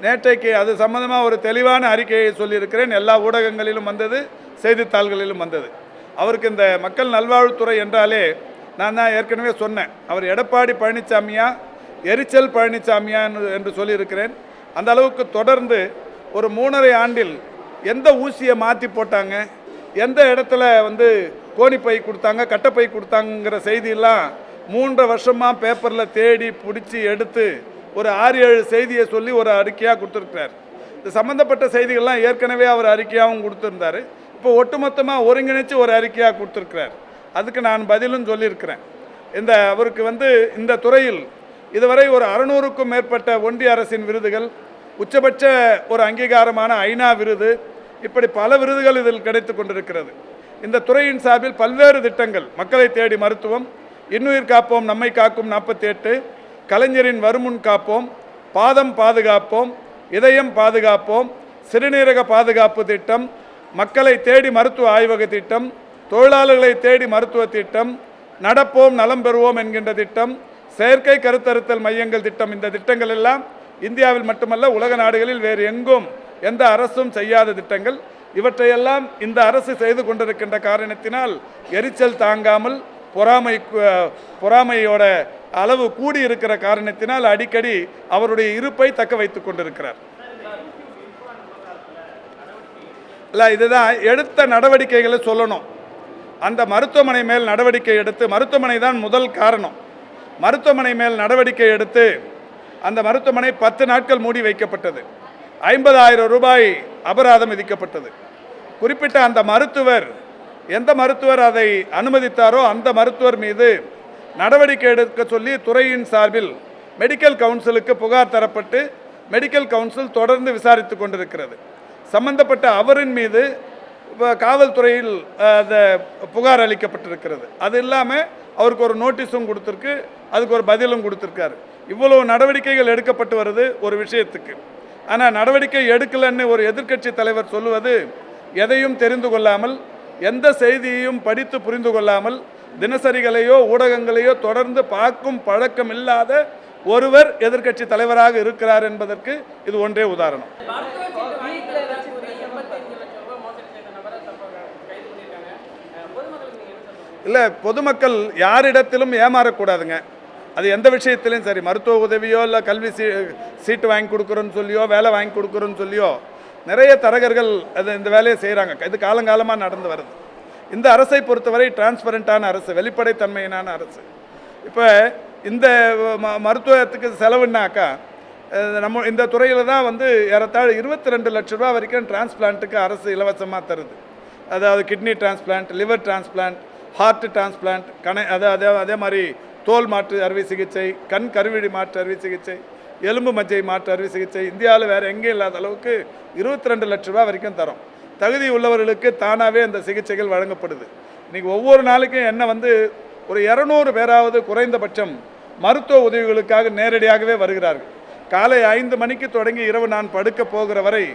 நேற்றைக்கு அது சம்பந்தமாக ஒரு தெளிவான அறிக்கையை சொல்லியிருக்கிறேன். எல்லா ஊடகங்களிலும் வந்தது, செய்தித்தாள்களிலும் வந்தது. அவருக்கு இந்த மக்கள் நல்வாழ்வுத்துறை என்றாலே நான் தான் ஏற்கனவே சொன்னேன், அவர் எடப்பாடி பழனிசாமியா எரிச்சல் பழனிசாமியா என்று சொல்லியிருக்கிறேன். அந்த அளவுக்கு தொடர்ந்து ஒரு 3.5 ஆண்டில் எந்த ஊசியை மாற்றி போட்டாங்க, எந்த இடத்துல கோணிப்பை கொடுத்தாங்க, கட்டைப்பை கொடுத்தாங்கிற செய்தியெல்லாம் 3 வருஷமாக பேப்பரில் தேடி பிடிச்சி எடுத்து ஒரு 6-7 செய்தியை சொல்லி ஒரு அறிக்கையாக கொடுத்துருக்கிறார். இது சம்மந்தப்பட்ட செய்திகள்லாம் ஏற்கனவே அவர் அறிக்கையாகவும் கொடுத்துருந்தார். இப்போ ஒட்டுமொத்தமாக ஒருங்கிணைச்சு ஒரு அறிக்கையாக கொடுத்துருக்கிறார். அதுக்கு நான் பதிலும் சொல்லியிருக்கிறேன். அவருக்கு இந்த துறையில் இதுவரை ஒரு 600க்கும் மேற்பட்ட ஒன்றிய அரசின் விருதுகள், உச்சபட்ச ஒரு அங்கீகாரமான ஐநா விருது, இப்படி பல விருதுகள் இதில் கிடைத்து கொண்டிருக்கிறது. இந்த துறையின் சார்பில் பல்வேறு திட்டங்கள், மக்களை தேடி மருத்துவம், இன்னுயிர் காப்போம் நம்மை காக்கும் 48, கலைஞரின் வருமுன் காப்போம், பாதம் பாதுகாப்போம், இதயம் பாதுகாப்போம், சிறுநீரக பாதுகாப்பு திட்டம், மக்களை தேடி மருத்துவ ஆய்வக திட்டம், தொழிலாளர்களை தேடி மருத்துவ திட்டம், நடப்போம் நலம் பெறுவோம் என்கின்ற திட்டம், செயற்கை கருத்தறுத்தல் மையங்கள் திட்டம். இந்த திட்டங்கள் எல்லாம் இந்தியாவில் மட்டுமல்ல, உலக நாடுகளில் வேறு எங்கும் எந்த அரசும் செய்யாத திட்டங்கள். இவற்றையெல்லாம் இந்த அரசு செய்து கொண்டிருக்கின்ற காரணத்தினால் எரிச்சல் தாங்காமல் பொறாமையோட அளவு கூடி இருக்கிற காரணத்தினால் அடிக்கடி அவருடைய இருப்பை தக்க வைத்துக் கொண்டிருக்கிறார். இல்லை, இதுதான் எடுத்த நடவடிக்கைகளை சொல்லணும். அந்த மருத்துவமனை மேல் நடவடிக்கை எடுத்து, மருத்துவமனை தான் முதல் காரணம், மருத்துவமனை மேல் நடவடிக்கை எடுத்து அந்த மருத்துவமனை 10 நாட்கள் மூடி வைக்கப்பட்டது. 50,000 ரூபாய் அபராதம் விதிக்கப்பட்டது. குறிப்பிட்ட அந்த மருத்துவர், எந்த மருத்துவர் அதை அனுமதித்தாரோ அந்த மருத்துவர் மீது நடவடிக்கை எடுக்க சொல்லி துறையின் சார்பில் மெடிக்கல் கவுன்சிலுக்கு புகார் தரப்பட்டு மெடிக்கல் கவுன்சில் தொடர்ந்து விசாரித்து கொண்டிருக்கிறது. சம்பந்தப்பட்ட அவரின் மீது காவல்துறையில் புகார் அளிக்கப்பட்டிருக்கிறது. அது இல்லாமல் அவருக்கு ஒரு நோட்டீஸும் கொடுத்துருக்கு, அதுக்கு ஒரு பதிலும் கொடுத்துருக்காரு. இவ்வளவு நடவடிக்கைகள் எடுக்கப்பட்டு வருது ஒரு விஷயத்துக்கு. ஆனால் நடவடிக்கை எடுக்கலன்னு ஒரு எதிர்க்கட்சி தலைவர் சொல்லுவது எதையும் தெரிந்து கொள்ளாமல், எந்த செய்தியையும் படித்து புரிந்து கொள்ளாமல், தினசரிகளையோ ஊடகங்களையோ தொடர்ந்து பார்க்கும் பழக்கம் இல்லாத ஒருவர் எதிர்க்கட்சி தலைவராக இருக்கிறார் என்பதற்கு இது ஒன்றே உதாரணம். இல்லை, பொதுமக்கள் யாரிடத்திலும் ஏமாறக்கூடாதுங்க. அது எந்த விஷயத்திலையும் சரி, மருத்துவ உதவியோ இல்லை கல்வி சீட்டு வாங்கி கொடுக்குறோன்னு சொல்லியோ வேலை வாங்கி கொடுக்குறோன்னு சொல்லியோ நிறைய தரகர்கள் இந்த வேலையை செய்கிறாங்க. இது காலங்காலமாக நடந்து வருது. இந்த அரசை பொறுத்தவரை டிரான்ஸ்பரண்டான அரசு, வெளிப்படைத்தன்மையினான அரசு. இப்போ இந்த மருத்துவத்துக்கு செலவுனாக்கா நம்ம இந்த துறையில் தான் ஏறத்தாழ 22 லட்ச ரூபா வரைக்கும் டிரான்ஸ்பிளான்ட்டுக்கு அரசு இலவசமாக தருது. அதாவது kidney transplant, liver transplant, heart transplant, அதே மாதிரி தோல் மாற்று அறுவை சிகிச்சை, கண் கருவிழி மாற்று அறுவை சிகிச்சை, எலும்பு மஜ்ஜை மாற்று அறுவை சிகிச்சை இந்தியாவில் வேறு எங்கேயும் இல்லாத அளவுக்கு 22 லட்ச ரூபா வரைக்கும் தரும். தகுதி உள்ளவர்களுக்கு தானாகவே அந்த சிகிச்சைகள் வழங்கப்படுது. இன்றைக்கி ஒவ்வொரு நாளைக்கும் என்ன ஒரு 200 பேராவது குறைந்தபட்சம் மருத்துவ உதவிகளுக்காக நேரடியாகவே வருகிறார்கள். காலை 5 மணிக்கு தொடங்கி இரவு நான் படுக்க போகிற வரை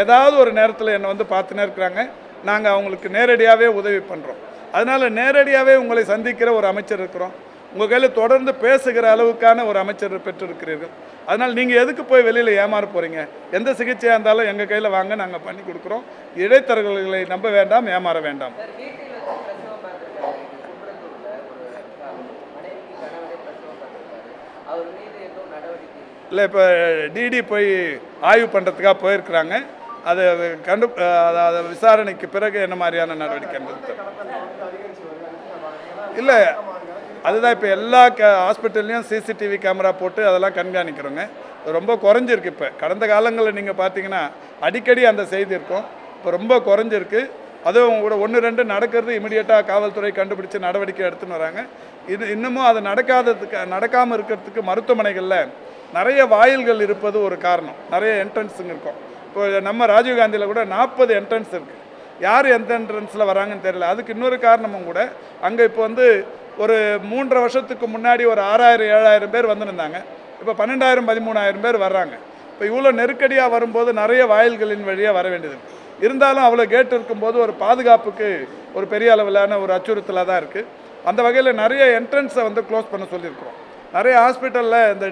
ஏதாவது ஒரு நேரத்தில் என்னை பார்த்துனே இருக்கிறாங்க. நாங்கள் அவங்களுக்கு நேரடியாகவே உதவி பண்ணுறோம். அதனால் நேரடியாகவே உங்களை சந்திக்கிற ஒரு அமைச்சர் இருக்கிறோம். உங்கள் கையில் தொடர்ந்து பேசுகிற அளவுக்கான ஒரு அமைச்சர் பெற்றிருக்கிறீர்கள். அதனால் நீங்கள் எதுக்கு போய் வெளியில் ஏமாற போகிறீங்க? எந்த சிகிச்சையாக இருந்தாலும் எங்கள் கையில் வாங்க, நாங்கள் பண்ணி கொடுக்குறோம். இடைத்தரகர்களை நம்ப வேண்டாம், ஏமாற வேண்டாம். இல்லை, இப்போ டிடி போய் ஆய்வு பண்ணுறதுக்காக போயிருக்கிறாங்க. அதை அதை விசாரணைக்கு பிறகு என்ன மாதிரியான நடவடிக்கை இல்லை, அதுதான் இப்போ எல்லா ஹாஸ்பிட்டல்லையும் சிசிடிவி கேமரா போட்டு அதெல்லாம் கண்காணிக்கிறோங்க. ரொம்ப குறைஞ்சிருக்கு. இப்போ கடந்த காலங்களில் நீங்கள் பார்த்தீங்கன்னா அடிக்கடி அந்த செய்தி இருக்கும். இப்போ ரொம்ப குறைஞ்சிருக்கு. அதுவும் கூட 1-2 நடக்கிறது இமிடியேட்டாக காவல்துறை கண்டுபிடிச்சி நடவடிக்கை எடுத்துன்னு வராங்க. இன்னமும் அது நடக்காமல் இருக்கிறதுக்கு மருத்துவமனைகளில் நிறைய வாயில்கள் இருப்பது ஒரு காரணம். நிறைய என்ட்ரன்ஸுங்க இருக்கும். இப்போ நம்ம ராஜீவ்காந்தியில் கூட 40 என்ட்ரன்ஸ் இருக்குது. யார் எந்த என்ட்ரன்ஸில் வராங்கன்னு தெரியல. அதுக்கு இன்னொரு காரணமும் கூட, அங்கே இப்போ ஒரு 3.5 வருஷத்துக்கு முன்னாடி ஒரு 6,000-7,000 பேர் வந்துருந்தாங்க. இப்போ 12,000-13,000 பேர் வர்றாங்க. இப்போ இவ்வளோ நெருக்கடியாக வரும்போது நிறைய வாயில்களின் வழியாக வர வேண்டியது. இருந்தாலும் அவ்வளோ கேட் இருக்கும்போது ஒரு பாதுகாப்புக்கு ஒரு பெரிய அளவிலான ஒரு அச்சுறுத்தலாக தான் இருக்குது. அந்த வகையில் நிறைய என்ட்ரன்ஸை க்ளோஸ் பண்ண சொல்லியிருக்கிறோம். நிறைய ஹாஸ்பிட்டலில் இந்த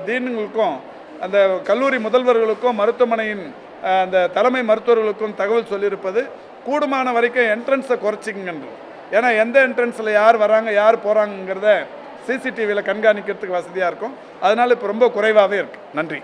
தீனுங்களுக்கும் அந்த கல்லூரி முதல்வர்களுக்கும் மருத்துவமனையின் அந்த தலைமை மருத்துவர்களுக்கும் தகவல் சொல்லியிருப்பது கூடுமான வரைக்கும் என்ட்ரன்ஸை குறைச்சிங்கன்றது. ஏன்னா எந்த என்ட்ரன்ஸில் யார் வராங்க யார் போகிறாங்கிறத சிசிடிவியில் கண்காணிக்கிறதுக்கு வசதியாக இருக்கும். அதனால் இப்போ ரொம்ப குறைவாகவே இருக்குது. நன்றி.